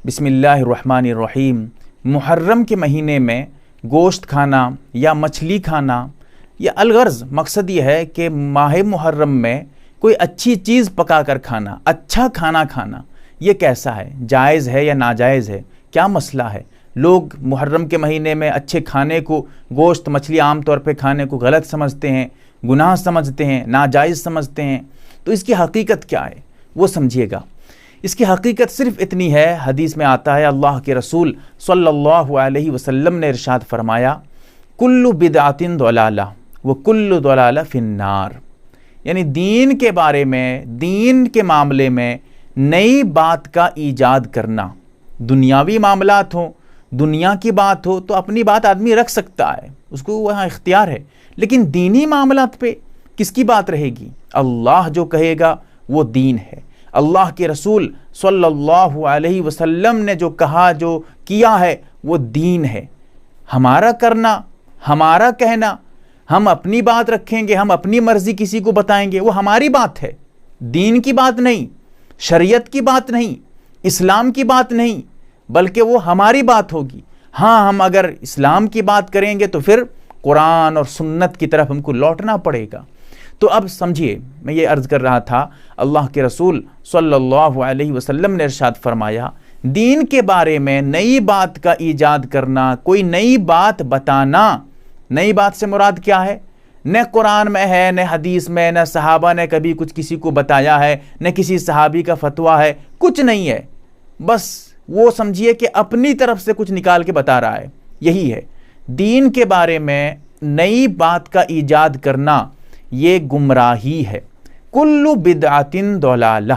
بسم اللہ الرحمن الرحیم۔ محرم کے مہینے میں گوشت کھانا یا مچھلی کھانا یا الغرض مقصد یہ ہے کہ ماہ محرم میں کوئی اچھی چیز پکا کر کھانا، اچھا کھانا کھانا، یہ کیسا ہے؟ جائز ہے یا ناجائز ہے؟ کیا مسئلہ ہے؟ لوگ محرم کے مہینے میں اچھے کھانے کو، گوشت مچھلی عام طور پہ کھانے کو غلط سمجھتے ہیں، گناہ سمجھتے ہیں، ناجائز سمجھتے ہیں۔ تو اس کی حقیقت کیا ہے وہ سمجھیے گا۔ اس کی حقیقت صرف اتنی ہے، حدیث میں آتا ہے اللہ کے رسول صلی اللہ علیہ وسلم نے ارشاد فرمایا، کل بدعۃ ضلالہ وکل ضلالہ فی النار۔ یعنی دین کے بارے میں، دین کے معاملے میں نئی بات کا ایجاد کرنا، دنیاوی معاملات ہوں، دنیا کی بات ہو تو اپنی بات آدمی رکھ سکتا ہے، اس کو وہاں اختیار ہے، لیکن دینی معاملات پہ کس کی بات رہے گی؟ اللہ جو کہے گا وہ دین ہے۔ اللہ کے رسول صلی اللہ علیہ وسلم نے جو کہا، جو کیا ہے وہ دین ہے۔ ہمارا کرنا، ہمارا کہنا، ہم اپنی بات رکھیں گے، ہم اپنی مرضی کسی کو بتائیں گے، وہ ہماری بات ہے، دین کی بات نہیں، شریعت کی بات نہیں، اسلام کی بات نہیں، بلکہ وہ ہماری بات ہوگی۔ ہاں، ہم اگر اسلام کی بات کریں گے تو پھر قرآن اور سنت کی طرف ہم کو لوٹنا پڑے گا۔ تو اب سمجھیے، میں یہ عرض کر رہا تھا، اللہ کے رسول صلی اللہ علیہ وسلم نے ارشاد فرمایا، دین کے بارے میں نئی بات کا ایجاد کرنا، کوئی نئی بات بتانا، نئی بات سے مراد کیا ہے؟ نہ قرآن میں ہے، نہ حدیث میں، نہ صحابہ نے کبھی کچھ کسی کو بتایا ہے، نہ کسی صحابی کا فتویٰ ہے، کچھ نہیں ہے، بس وہ سمجھیے کہ اپنی طرف سے کچھ نکال کے بتا رہا ہے۔ یہی ہے دین کے بارے میں نئی بات کا ایجاد کرنا، یہ گمراہی ہے۔ کل بدعۃ ضلالہ،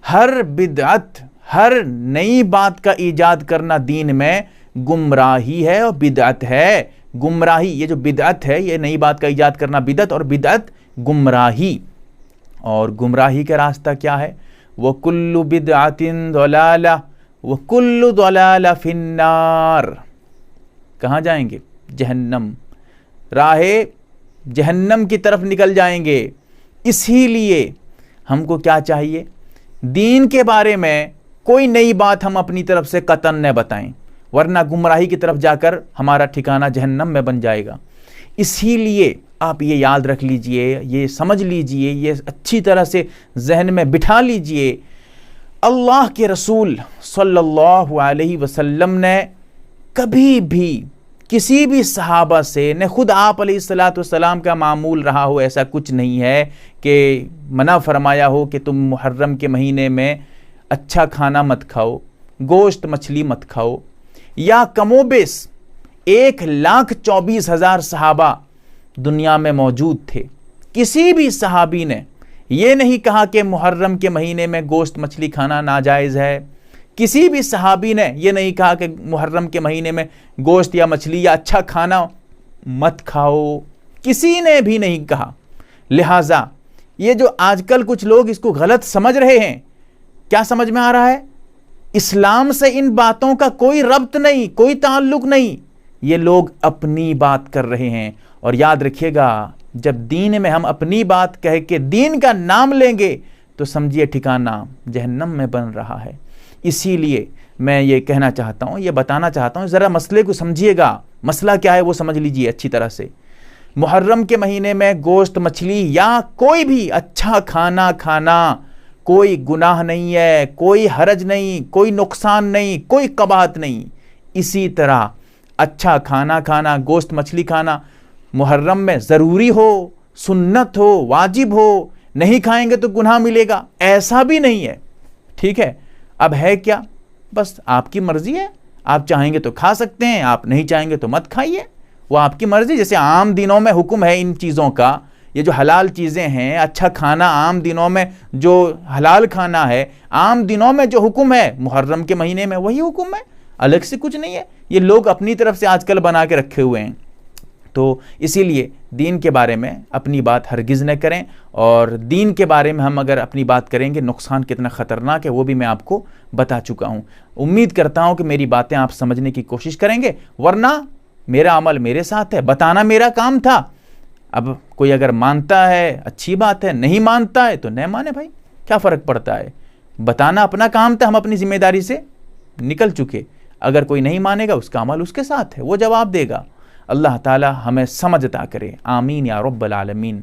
ہر بدعت، ہر نئی بات کا ایجاد کرنا دین میں گمراہی ہے اور بدعت ہے۔ گمراہی، یہ جو بدعت ہے، یہ نئی بات کا ایجاد کرنا بدعت، اور بدعت گمراہی۔ اور گمراہی کا راستہ کیا ہے؟ وَكُلُّ بِدْعَةٍ ضَلَالَةٍ وَكُلُّ ضَلَالَةٍ فِي النَّارِ۔ کہاں جائیں گے؟ جہنم، راہ جہنم کی طرف نکل جائیں گے۔ اسی لیے ہم کو کیا چاہیے؟ دین کے بارے میں کوئی نئی بات ہم اپنی طرف سے قطعاً نہ بتائیں، ورنہ گمراہی کی طرف جا کر ہمارا ٹھکانہ جہنم میں بن جائے گا۔ اسی لیے آپ یہ یاد رکھ لیجئے، یہ سمجھ لیجئے، یہ اچھی طرح سے ذہن میں بٹھا لیجئے، اللہ کے رسول صلی اللہ علیہ وسلم نے کبھی بھی کسی بھی صحابہ سے، نہ خود آپ علیہ السلام کا معمول رہا ہو، ایسا کچھ نہیں ہے کہ منع فرمایا ہو کہ تم محرم کے مہینے میں اچھا کھانا مت کھاؤ، گوشت مچھلی مت کھاؤ، یا کم و بیش 1,24,000 صحابہ دنیا میں موجود تھے، کسی بھی صحابی نے یہ نہیں کہا کہ محرم کے مہینے میں گوشت مچھلی کھانا ناجائز ہے، کسی بھی صحابی نے یہ نہیں کہا کہ محرم کے مہینے میں گوشت یا مچھلی یا اچھا کھانا مت کھاؤ، کسی نے بھی نہیں کہا۔ لہٰذا یہ جو آج کل کچھ لوگ اس کو غلط سمجھ رہے ہیں، کیا سمجھ میں آ رہا ہے؟ اسلام سے ان باتوں کا کوئی ربط نہیں، کوئی تعلق نہیں، یہ لوگ اپنی بات کر رہے ہیں۔ اور یاد رکھیے گا، جب دین میں ہم اپنی بات کہہ کے دین کا نام لیں گے تو سمجھیے ٹھکانہ جہنم میں بن رہا ہے۔ اسی لیے میں یہ کہنا چاہتا ہوں، یہ بتانا چاہتا ہوں، ذرا مسئلے کو سمجھیے گا، مسئلہ کیا ہے وہ سمجھ لیجئے اچھی طرح سے۔ محرم کے مہینے میں گوشت مچھلی یا کوئی بھی اچھا کھانا کھانا کوئی گناہ نہیں ہے، کوئی حرج نہیں، کوئی نقصان نہیں، کوئی قباحت نہیں۔ اسی طرح اچھا کھانا کھانا، گوشت مچھلی کھانا محرم میں ضروری ہو، سنت ہو، واجب ہو، نہیں کھائیں گے تو گناہ ملے گا، ایسا بھی نہیں ہے۔ ٹھیک ہے؟ اب ہے کیا؟ بس آپ کی مرضی ہے، آپ چاہیں گے تو کھا سکتے ہیں، آپ نہیں چاہیں گے تو مت کھائیے، وہ آپ کی مرضی۔ جیسے عام دنوں میں حکم ہے ان چیزوں کا، یہ جو حلال چیزیں ہیں، اچھا کھانا عام دنوں میں جو حلال کھانا ہے، عام دنوں میں جو حکم ہے، محرم کے مہینے میں وہی حکم ہے، الگ سے کچھ نہیں ہے۔ یہ لوگ اپنی طرف سے آج کل بنا کے رکھے ہوئے ہیں۔ تو اسی لیے دین کے بارے میں اپنی بات ہرگز نہ کریں، اور دین کے بارے میں ہم اگر اپنی بات کریں گے، نقصان کتنا خطرناک ہے وہ بھی میں آپ کو بتا چکا ہوں۔ امید کرتا ہوں کہ میری باتیں آپ سمجھنے کی کوشش کریں گے، ورنہ میرا عمل میرے ساتھ ہے، بتانا میرا کام تھا۔ اب کوئی اگر مانتا ہے اچھی بات ہے، نہیں مانتا ہے تو نہ مانے، بھائی کیا فرق پڑتا ہے، بتانا اپنا کام تھا، ہم اپنی ذمہ داری سے نکل چکے. اگر کوئی نہیں مانے گا اس کا عمل اس کے ساتھ ہے, وہ جواب دے گا. اللہ تعالی ہمیں سمجھ عطا کرے. آمین یا رب العالمین.